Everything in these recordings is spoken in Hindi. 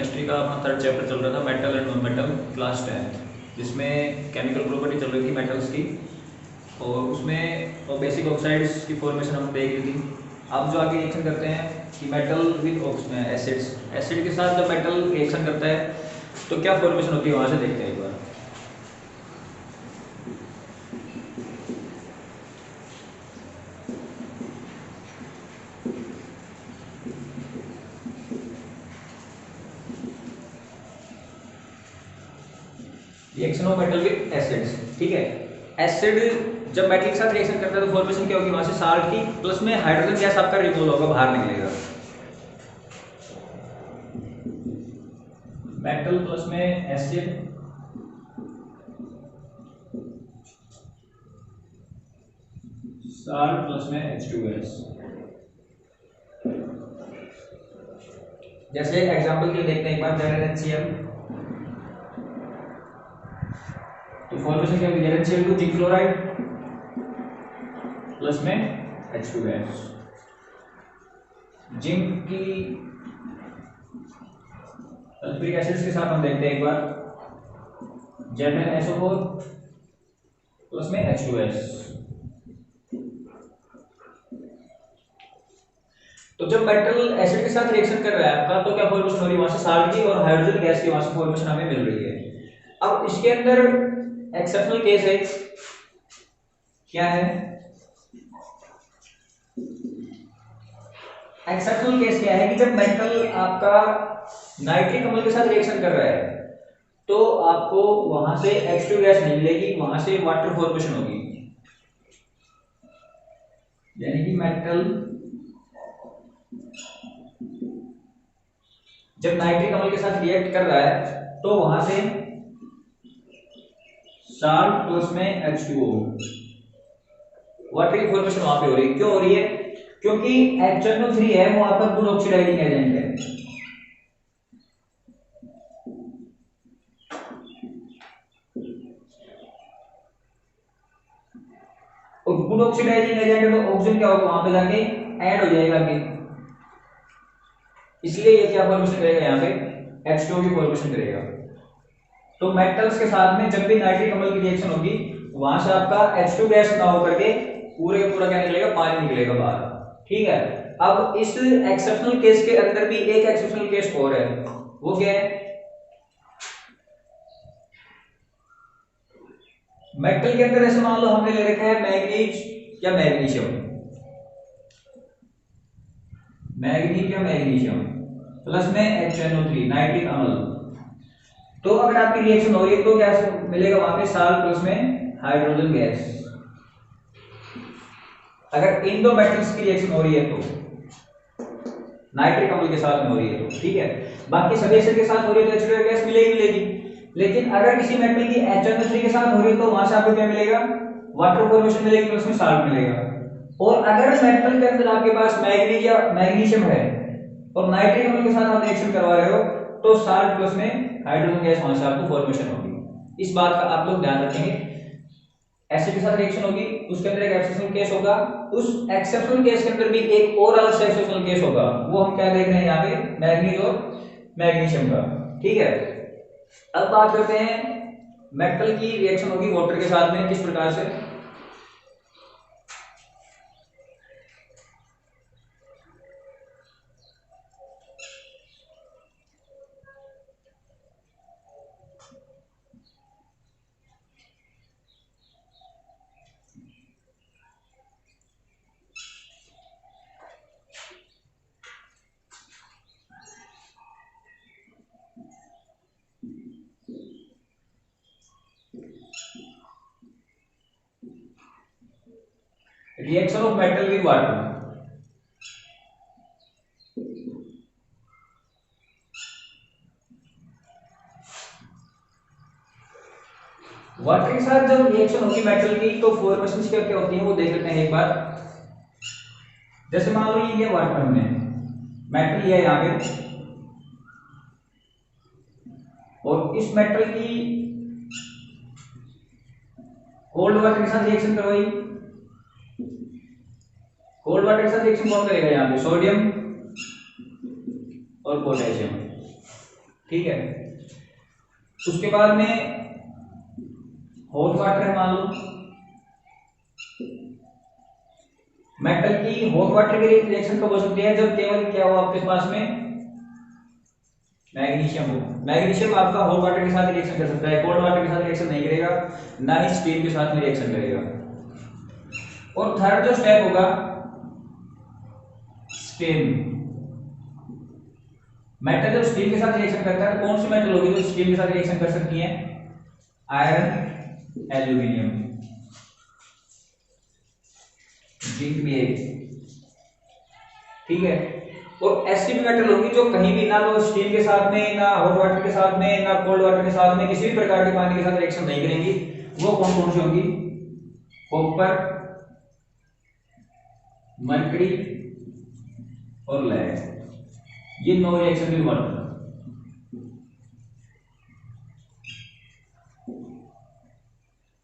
केमिस्ट्री का अपना थर्ड चैप्टर चल रहा था, metal and non metal, class 10, जिसमें केमिकल प्रॉपर्टी चल रही थी मेटल्स की, और उसमें बेसिक ऑक्साइड्स की फॉर्मेशन हम देख रही थी। अब जो आगे रिएक्शन करते हैं कि मेटल विद एसिड्स, एसिड के साथ जब मेटल रिएक्शन करता है तो क्या फॉर्मेशन होती है, वहाँ से देखते हैं एक बार। Reaction of metal with acids, ठीक है। एसिड जब मेटल के साथ रिएक्शन करता है तो फॉर्मेशन क्या होगी, वहां से साल्ट की प्लस में हाइड्रोजन गैस आपका रिमूव होगा, बाहर निकलेगा। मेटल प्लस में एसिड, साल्ट प्लस में H2S। जैसे एग्जांपल के लिए देखते हैं एक बार, ZnHCl, तो फॉर्मेशन क्या होगी, ZnCl2 जिंक क्लोराइड प्लस में H2S। जिंक की सल्फ्यूरिक एसिड्स के साथ हम देखते हैं एक बार, ZnSO4 प्लस में H2S। तो जब मेटल एसिड के साथ रिएक्शन कर रहा है आपका, तो क्या फॉर्मेशन हो रही है, वहां से साल्ट की और हाइड्रोजन गैस की वहां से फॉर्मेशन हमें मिल रही है। अब इसके अंदर एक्सेप्शनल केस है, क्या है एक्सेप्शनल केस, क्या है कि जब मेटल आपका नाइट्रिक अम्ल के साथ रिएक्शन कर रहा है तो आपको वहां से H2 गैस नहीं मिलेगी, वहां से वाटर फॉर्मेशन होगी। यानी कि मेटल जब नाइट्रिक अम्ल के साथ रिएक्ट कर रहा है तो वहां से साल्ट प्लस में H2O, वाटर की फॉर्मेशन वहां पे हो रही है। क्यों हो रही है, क्योंकि HNO3 है वो आपका गुड ऑक्सीडाइजिंग एजेंट है। और गुड ऑक्सीडाइजिंग एजेंट है तो ऑक्सीजन क्या होगा, वहां पे जाके ऐड हो जाएगा आगे, इसलिए ये क्या फॉर्मेशन करेगा, यहाँ पे H2O की फॉर्मेशन करेगा। तो मेटल्स के साथ में जब भी नाइट्रिक अम्ल की रिएक्शन होगी, वहां से आपका H2 गैस ना होकर के पूरे का पूरा क्या निकलेगा, पानी निकलेगा बाहर, ठीक है। अब इस एक्सेप्शनल केस के अंदर भी एक एक्सेप्शनल केस और है, वो क्या है, मेटल के अंदर ऐसे मान लो हमने ले रखा है मैग्नीज या मैग्नीशियम, मैग्नीज या मैग्नीशियम प्लस में HNO3 नाइट्रिक अम्ल। तो अगर आपकी रिएक्शन हो रही है तो क्या मिलेगा, वहां पे साल्ट प्लस में हाइड्रोजन गैस। अगर इन दो मेटल्स की रिएक्शन हो रही है तो नाइट्रिक अम्ल के साथ में हो रही है तो, ठीक है। बाकी सभी एसिड के साथ हो रही है तो H2O गैस मिलेगी। लेकिन अगर किसी मेटल की HNO3 के साथ हो रही है तो वहां से आपको क्या मिलेगा, वाटर फॉर्मेशन मिलेगी प्लस में साल्ट मिलेगा। और अगर मेटल के अंदर आपके पास मैग्नीज या मैग्नीशियम है और नाइट्रिक अम्ल के साथ आप रिएक्शन करवा रहे हो तो साल्ट प्लस में हाइड्रोजन गैस वहां से आपको फॉर्मेशन होगी। इस बात का आप लोग ध्यान रखेंगे। एसिड के साथ रिएक्शन होगी, उसके अंदर एक एक्सेप्शनल केस होगा, उस एक्सेप्शनल केस के अंदर भी एक और अलग से एक्सेप्शनल केस होगा, वो हम क्या देख रहे हैं यहाँ पे, मैग्नीज और मैग्नीशियम का, ठीक है। अब बात करते हैं मेटल की रिएक्शन होगी वाटर के साथ में, किस प्रकार से। Reaction of metal with water, water के साथ जब रिएक्शन होगी मेटल की तो फॉर्मेशन क्या क्या होती है वो देख लेते हैं एक बार। जैसे मान लो ये वाटर हमने मेटल लिया यहाँ पे, और इस मेटल की कोल्ड वाटर के साथ रिएक्शन करवाई। कोल्ड वाटर के साथ रिएक्शन कौन करेगा, यहाँ पे सोडियम और पोटेशियम। ठीक है। उसके बाद में हॉट वाटर है, मान लो मेटल की हॉट वाटर की रिएक्शन कब हो सकती है, जब केवल क्या हो आपके पास में मैग्नीशियम हो। मैग्नीशियम आपका हॉट वाटर के साथ रिएक्शन कर सकता है, कोल्ड वाटर के साथ रिएक्शन नहीं करेगा, ना ही स्टीम के साथ में रिएक्शन करेगा। और थर्ड जो स्टेप होगा स्टीम। मेटल जब स्टीम के साथ रिएक्शन करता है, कौन सी मेटल होगी जो स्टीम के साथ रिएक्शन कर सकती है? आयरन, एल्यूमिनियम, जिंक भी है, ठीक है। और ऐसी भी मेटल होगी जो कहीं भी ना तो स्टीम के साथ में, ना हॉट वाटर के साथ में, ना कोल्ड वाटर के साथ में, किसी भी प्रकार के पानी के साथ रिएक्शन नहीं करेंगी। वो कौन कौन सी होंगी? कॉपर, मरकरी और लेड। ये नो रिएक्शन विल वर्क।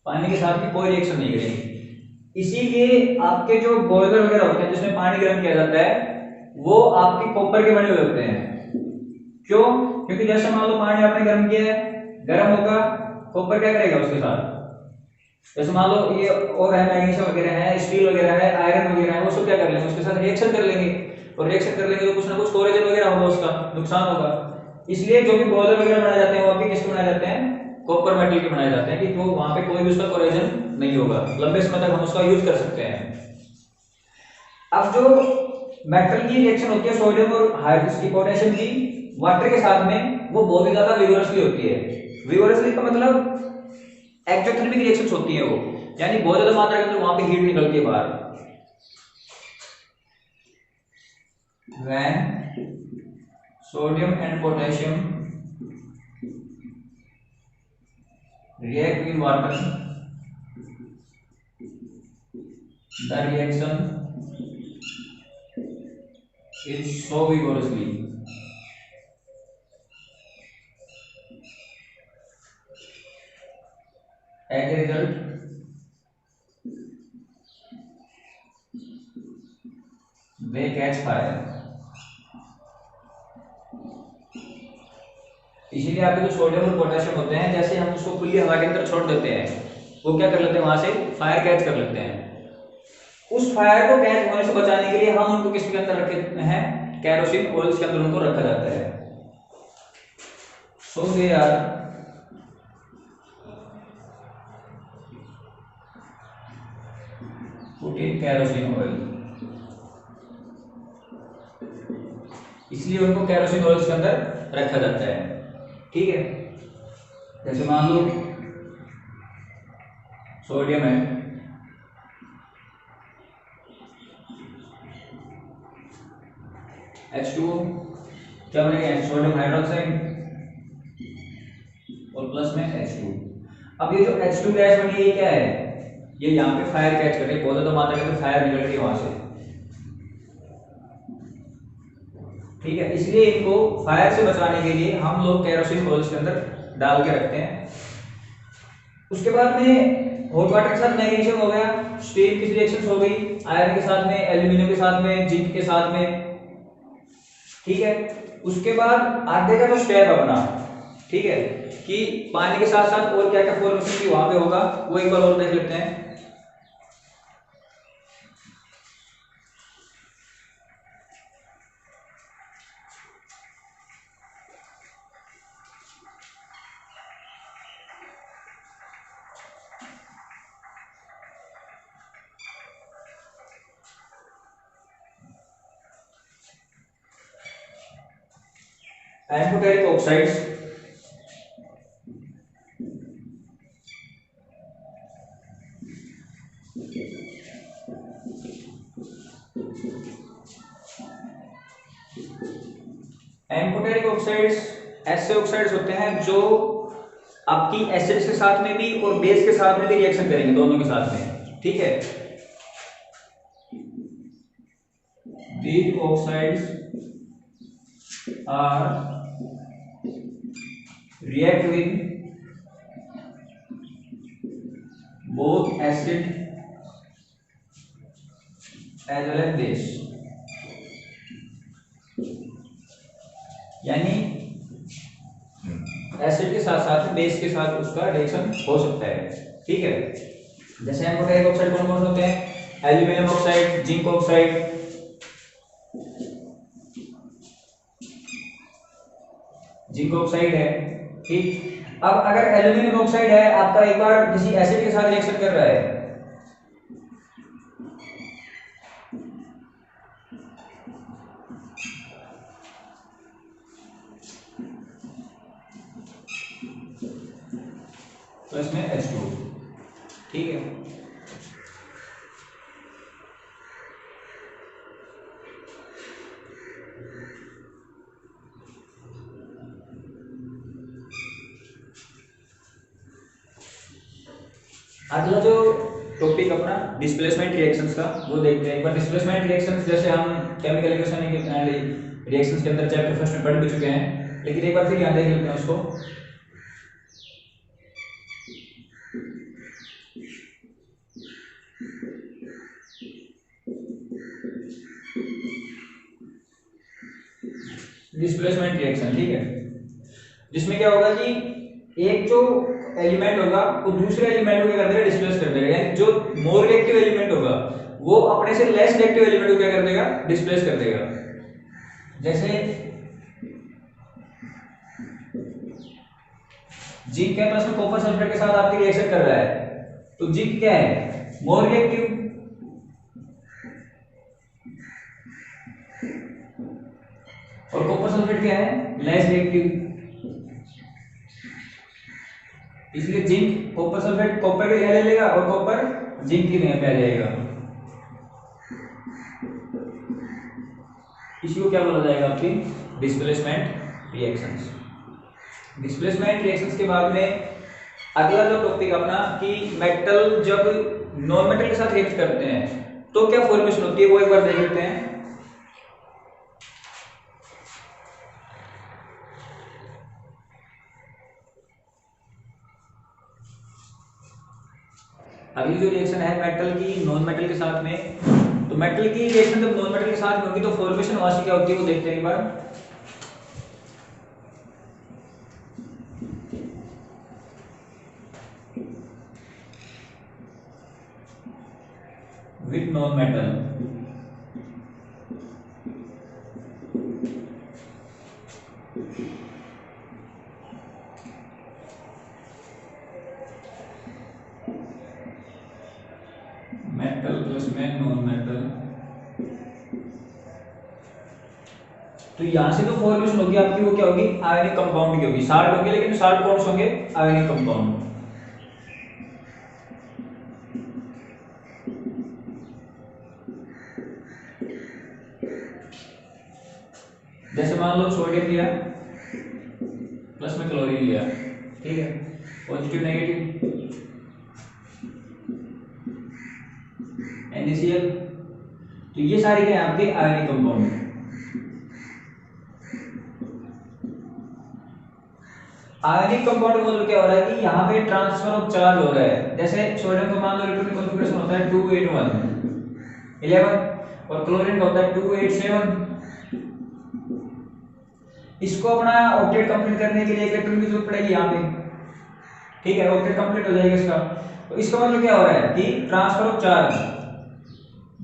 पानी के साथ में कोई रिएक्शन नहीं करेंगे। इसीलिए आपके जो बॉयलर वगैरह होते हैं जिसमें पानी गर्म किया जाता है, वो आपके कॉपर के बने हुए होते हैं। क्यों? क्योंकि जैसे मान लो पानी आपने गर्म किया है, गर्म होगा, कॉपर क्या करेगा उसके साथ? जैसे मान लो ये और है, मैग्नीशियम वगैरह है, स्टील वगैरह है, आयरन वगैरह है, वो सब क्या कर लेंगे? उसके साथ रिएक्शन कर लेंगे। और रिएक्शन कर लेंगे तो कुछ ना कुछ कोरोजन वगैरह होगा, उसका नुकसान होगा। इसलिए जो भी बॉयलर वगैरह बनाए जाते हैं वो आपके किसके बनाए जाते हैं? कॉपर मेटल के बनाए जाते हैं, कि तो वहां पे कोई भी उसका कोरोजन नहीं होगा, लंबे समय तक हम उसका यूज कर सकते हैं। अब जो मेटल की रिएक्शन होती है सोडियम और पोटेशियम की वाटर के साथ में, वो बहुत ही ज्यादा विगोरसली होती है। विगोरसली का मतलब एक्सोथर्मिक रिएक्शंस होती हैं वो, यानी बहुत ज्यादा मात्रा के अंदर वहां पे हीट निकलती है बाहर। When sodium and potassium react with water, the reaction is so vigorously as a result they catch fire। इसीलिए आपके जो सोडियम और पोटेशियम होते हैं, जैसे हम उसको खुली हवा के अंदर छोड़ देते हैं, वो क्या कर लेते हैं? वहां से फायर कैच कर लेते हैं। उस फायर को कैच होने से बचाने के लिए हम उनको किसके अंदर रखते हैं? कैरोसिन ऑयल के अंदर उनको रखा जाता है। So they are put in kerosene oil. इसलिए उनको कैरोसिन ऑयल के अंदर रखा जाता है, ठीक है। जैसे मान लो सोडियम है, H2O, क्या बनेगा? सोडियम हाइड्रोक्साइड और प्लस में H2। अब ये जो H2 गैस बनी है, ये क्या है? ये यहाँ पे फायर कैच कर रही है, बहुत ज्यादा मात्रा में तो फायर निकल रही है वहां से, ठीक है। इसलिए इनको फायर से बचाने के लिए हम लोग कैरोसिन ऑयल के अंदर डाल के रखते हैं। उसके बाद में हॉट वाटर के साथ मैग्नीशियम हो गया, स्टील की रिएक्शंस हो गई, आयरन के साथ में, एल्यूमिनियम के साथ में, जिंक के साथ में, ठीक है। उसके बाद आगे का जो स्टेप अपना, ठीक है, कि पानी के साथ साथ और क्या क्या फॉर्मेशन की वहां पे होगा, वो एक बार और देख लेते हैं। एम्फोटेरिक ऑक्साइड्स, एम्फोटेरिक ऑक्साइड्स ऐसे ऑक्साइड्स होते हैं जो आपकी एसिड्स के साथ में भी और बेस के साथ में भी रिएक्शन करेंगे, दोनों के साथ में, ठीक है। These oxides are react with both acid as well as base, यानी एसिड के साथ साथ बेस के साथ उसका रिएक्शन हो सकता है, ठीक है। जैसे एम्फोटेरिक ऑक्साइड कौन कौन होते हैं, aluminium oxide, zinc oxide, zinc oxide है, ठीक। अब अगर एल्यूमिनियम ऑक्साइड है आपका, एक बार किसी एसिड के साथ रिएक्शन कर रहा है, तो इसमें H2, ठीक है। अगला जो टॉपिक अपना डिस्प्लेसमेंट रिएक्शंस का, वो देखते हैं एक बार। डिस्प्लेसमेंट रिएक्शंस जैसे हम केमिकल रिएक्शंस के अंदर चैप्टर फर्स्ट में पढ़ भी चुके हैं, लेकिन एक बार फिर याद देख लेते हैं उसको। डिस्प्लेसमेंट रिएक्शन, ठीक है, जिसमें क्या होगा कि एक जो एलिमेंट होगा वो दूसरे एलिमेंट को क्या कर देगा, डिस्प्लेस कर देगा। यानी जो मोर रिएक्टिव एलिमेंट होगा वो अपने से लेस रिएक्टिव एलिमेंट को क्या कर देगा, डिस्प्लेस कर देगा। जैसे जिंक है प्लस में कॉपर सल्फेट के साथ आपकी रिएक्शन कर रहा है, तो जिंक क्या है, मोर रिएक्टिव, और कॉपर सल्फेट क्या है, लेस रिएक्टिव। इसलिए जिंक कॉपर सल्फेट कॉपर की जगह ले लेगा और कॉपर जिंक की जगह पे आ जाएगा। इसी को क्या बोला जाएगा, आपकी डिस्प्लेसमेंट रिएक्शंस। डिस्प्लेसमेंट रिएक्शंस के बाद में अगला जो टॉपिक अपना कि मेटल जब नॉन मेटल के साथ रिएक्ट करते हैं तो क्या फॉर्मेशन होती है, वो एक बार देख लेते हैं। अगली जो रिएक्शन है मेटल की नॉन मेटल के साथ में, तो मेटल की रिएक्शन जब नॉन मेटल के साथ में होगी तो फॉर्मेशन वहां से क्या होती है वो देखते हैं एक बार। With non metal, metal plus में नॉन मेटल, तो यहां से जो फॉर्मेशन होगी आपकी वो क्या होगी, आयनिक कंपाउंड की होगी। साल्ट होंगे लेकिन साल्ट कौन से होंगे, आयनिक कंपाउंड। जैसे मान लो सोडियम लिया प्लस में क्लोरीन लिया, ठीक है, पॉजिटिव नेगेटिव, NaCl, तो ये सारे क्या है आपके आयनिक कंपाउंड। आयनिक कंपाउंड मतलब क्या हो रहा है कि यहाँ पे ट्रांसफर ऑफ चार्ज हो रहा है। जैसे सोडियम का मान लो इलेक्ट्रॉनिक कॉन्फ़िगरेशन होता है 281 11 और क्लोरीन का होता है 287। इसको अपना ऑक्टेट कंप्लीट करने के लिए इलेक्ट्रॉन की जरूरत पड़ेगी यहाँ पे, ठीक है, ऑक्टेट कंप्लीट हो जाएगा इसका। तो इसका मतलब क्या हो रहा है कि ट्रांसफर ऑफ चार्ज,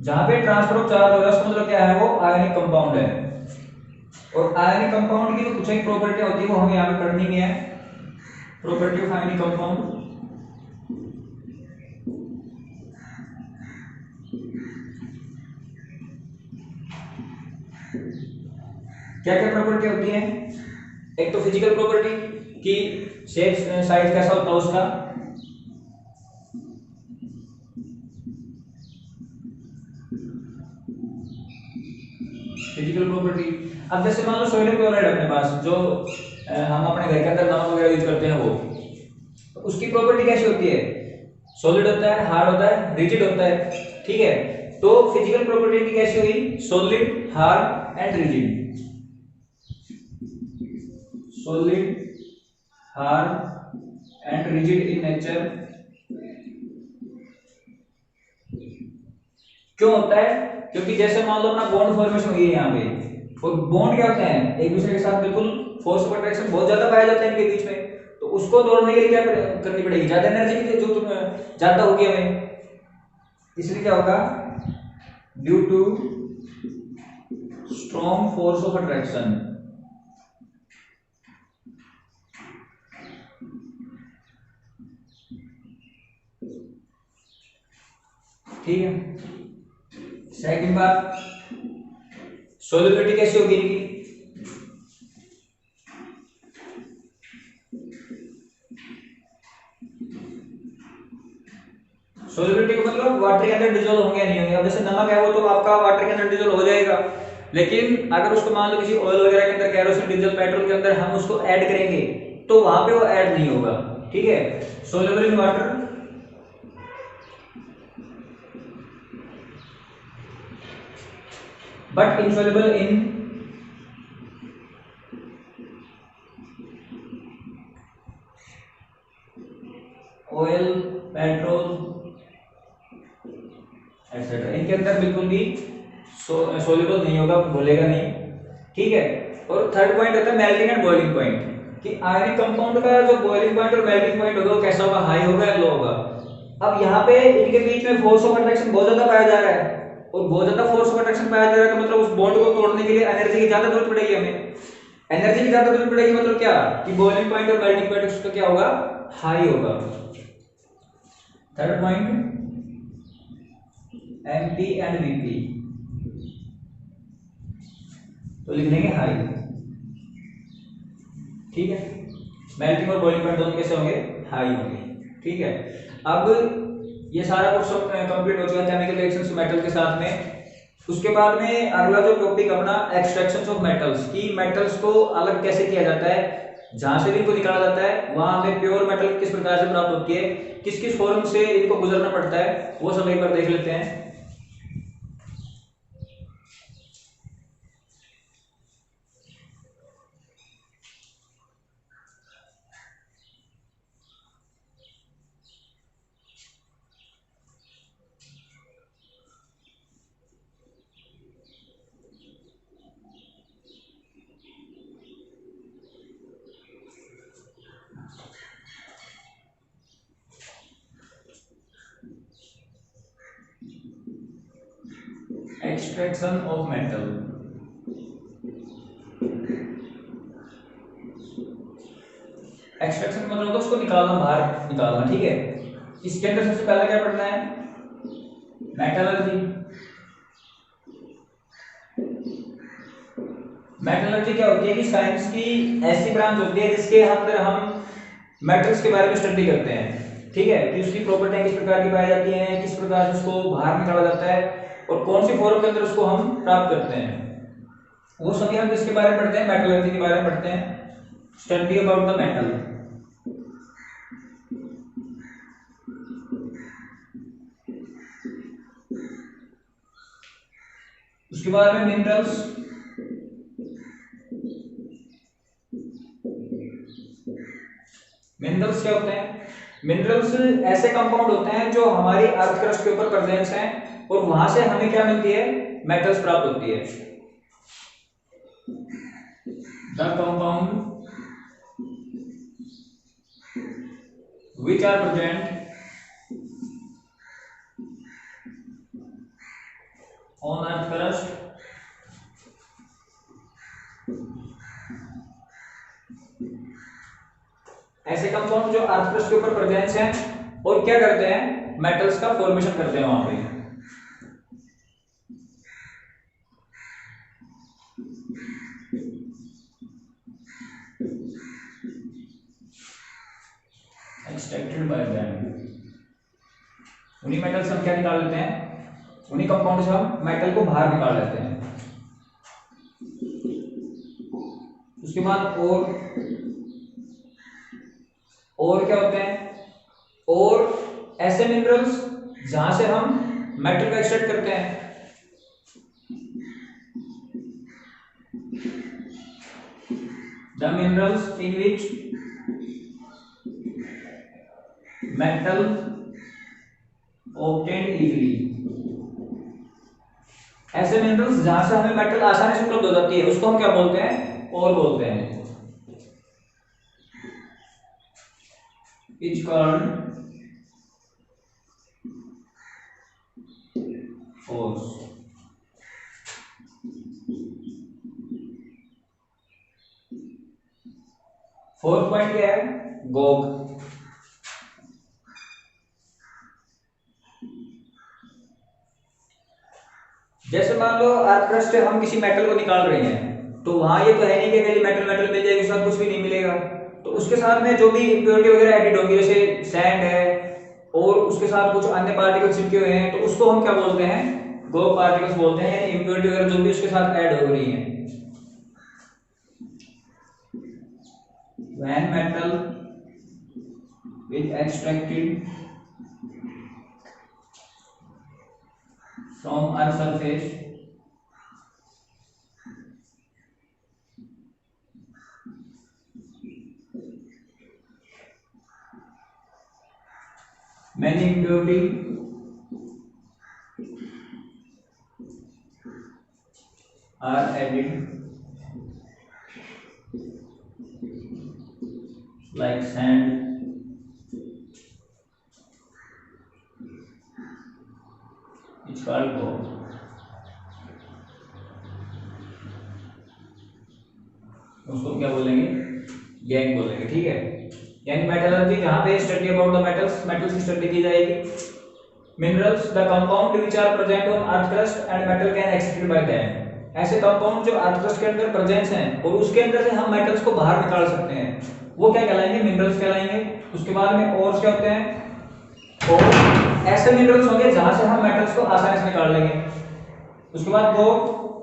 जहां पे ट्रांसफर ऑफ चार्ज हो रहा है उसका मतलब क्या है, वो आयनिक कंपाउंड है। और आयनिक कंपाउंड की जो कुछ एक प्रॉपर्टी होती है वो हमें यहाँ पे पढ़नी है, प्रॉपर्टी ऑफ आयनिक कंपाउंड। क्या क्या प्रॉपर्टी होती है, एक तो फिजिकल प्रॉपर्टी कि शेप साइज कैसा होता है उसका, फिजिकल प्रॉपर्टी। अब जैसे मान लो सोडियम क्लोराइड अपने पास जो हम अपने घर के अंदर नमक वगैरह यूज करते हैं, वो तो उसकी प्रॉपर्टी कैसी होती है, सॉलिड होता है, हार्ड होता है, रिजिड होता है, ठीक है। तो फिजिकल प्रॉपर्टी की कैसी हुई, solid, hard and rigid, solid, hard and rigid in nature. क्यों होता है, क्योंकि जैसे मान लो अपना बॉन्ड फॉर्मेशन हुई है यहाँ पे, और बॉन्ड क्या होते हैं, एक दूसरे के साथ बिल्कुल फोर्स ऑफ अट्रैक्शन बहुत ज्यादा पाया जाता है इनके बीच में, तो उसको तोड़ने के लिए क्या करनी पड़ेगी, ज्यादा एनर्जी की जो ज्यादा होगी हमें, इसलिए क्या होगा, due to strong force of attraction. ठीक है, सेकंड बात, सोल्युबिलिटी कैसी होगी इनकी, सोल्युबिलिटी का मतलब वाटर के अंदर डिसॉल्व होंगे या नहीं होंगे। अब जैसे नमक है वो तो आपका वाटर के अंदर डिसॉल्व हो जाएगा, लेकिन अगर उसको मान लो किसी ऑयल वगैरह के अंदर, केरोसिन, डीजल, पेट्रोल के अंदर हम उसको ऐड करेंगे तो वहां पे वो ऐड नहीं होगा। ठीक है, soluble in water but insoluble in oil, petrol etcetera, इनके अंदर बिल्कुल भी सोल्युबल नहीं होगा, घुलेगा नहीं। ठीक है, और थर्ड पॉइंट होता है मेल्टिंग एंड बॉइलिंग पॉइंट, कि आयनिक कंपाउंड का जो बॉइलिंग पॉइंट और मेल्टिंग पॉइंट होगा वो कैसा होगा, हाई होगा या लो होगा। अब यहाँ पे इनके बीच में फोर्स ऑफ अट्रैक्शन बहुत ज्यादा पाया जा रहा है, और बहुत ज्यादा फोर्स ऑफ अट्रैक्शन पाया जा रहा है तो मतलब उस बॉन्ड को तोड़ने के लिए एनर्जी की ज्यादा जरूरत पड़ेगी हमें। एनर्जी की ज्यादा जरूरत पड़ेगी मतलब क्या, कि बॉइलिंग पॉइंट और मेल्टिंग पॉइंट उसका क्या होगा, हाई होगा। Third point, MP and VP, तो लिख लेंगे हाई। ठीक है, मेल्टिंग और बॉइलिंग पॉइंट दोनों कैसे होंगे, हाई होंगे। ठीक है, अब ये सारा कुछ कंप्लीट हो चुका है केमिकल रिएक्शंस मेटल के साथ में। उसके बाद में अगला जो टॉपिक अपना एक्सट्रैक्शंस ऑफ मेटल्स, की मेटल्स को अलग कैसे किया जाता है, जहां से भी इनको निकाला जाता है वहां हमें प्योर मेटल किस प्रकार से प्राप्त होती है, किस किस फॉर्म से इनको गुजरना पड़ता है, वो सब एक बार देख लेते हैं। एक्सट्रैक्शन ऑफ मेटल, एक्सट्रैक्शन मतलब होता है उसको निकालना, बाहर निकालना। ठीक है, इसके अंदर सबसे पहला क्या पढ़ना है, मेटलर्जी। मेटलर्जी क्या होती है कि साइंस की ऐसी ब्रांच होती है जिसके अंदर हम मेटल्स के बारे में स्टडी करते हैं। ठीक है, कि उसकी प्रॉपर्टियां किस प्रकार की पाई जाती हैं, किस प्रकार से उसको बाहर निकाला जाता है और कौन सी फॉर्म के अंदर उसको हम प्राप्त करते हैं, वो सभी हम किसके बारे में पढ़ते हैं, मेटलर्जी के बारे में पढ़ते हैं, स्टडी अबाउट द मेटल। उसके बाद में मिनरल्स, मिनरल्स क्या होते हैं, मिनरल्स ऐसे कंपाउंड होते हैं जो हमारी अर्थ क्रस्ट के ऊपर प्रेजेंस हैं और वहां से हमें क्या मिलती है, मेटल्स प्राप्त होती है। The compound which are present on earth crust ऐसे कंपाउंड जो अर्थ क्रस्ट के ऊपर प्रेजेंस हैं और क्या करते हैं, मेटल्स का फॉर्मेशन करते हैं वहां पे। एक्सट्रैक्टेड बाय देम, उन्हीं मेटल से हम क्या निकाल लेते हैं, उन्हीं कंपाउंड से हम मेटल को बाहर निकाल लेते हैं। उसके बाद और क्या होते हैं, और ऐसे मिनरल्स जहां से हम मेटल का एक्सट्रैक्ट करते हैं। The minerals in which metal obtained easily, ऐसे मिनरल्स जहां से हमें मेटल आसानी से उपलब्ध हो जाती है उसको हम क्या बोलते हैं, और बोलते हैं। Is called force. Fourth point क्या है? गोग। जैसे मान लो अर्थ क्रस्ट से हम किसी मेटल को निकाल रहे हैं, तो वहां ये तो है नहीं कि खाली मेटल मेटल मिल जाएगी, उसके साथ कुछ भी नहीं मिलेगा। तो उसके साथ में जो भी इम्प्योरिटी वगैरह एडिड होगी, जैसे सैंड है और उसके साथ कुछ अन्य पार्टिकल्स चिपके हुए हैं, तो उसको हम क्या बोलते हैं? गोग पार्टिकल्स बोलते हैं, यानी इम्प्योरिटी वगैरह जो भी उसके साथ ऐड हो रही है। When metal is extracted from Earth's surface, many impurities are added, like sand, it's called gold. उसको क्या बोलेंगे? गैंग बोलेंगे, ठीक है। यानी मेटलर्जी जहां पे study about the metals, metals की स्टडी की जाएगी। Minerals, the compound which are present on earth crust and metal can extracted by them. ऐसे कंपाउंड जो अर्थ क्रस्ट के अंदर प्रेजेंट हैं और उसके अंदर से हम मेटल्स को बाहर निकाल सकते हैं, वो क्या कहलाएंगे? मिनरल्स कहलाएंगे। उसके बाद में ओर्स क्या होते हैं? और ऐसे मिनरल्स होंगे जहां से हम मेटल्स को आसानी से निकाल लेंगे। उसके बाद वो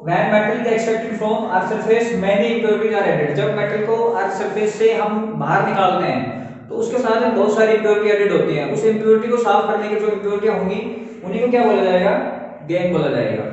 when metal is extracted from earth surface many impurities are added। जब मेटल को अर्थ सरफेस से हम बाहर निकालते हैं तो उसके साथ में बहुत सारी इम्प्योरिटी एडेड होती हैं। उस इम्प्योरिटी को साफ करने की जो इम्प्योरिटियां होंगी उन्हीं को क्या बोला जाएगा? गैंग बोला जाएगा।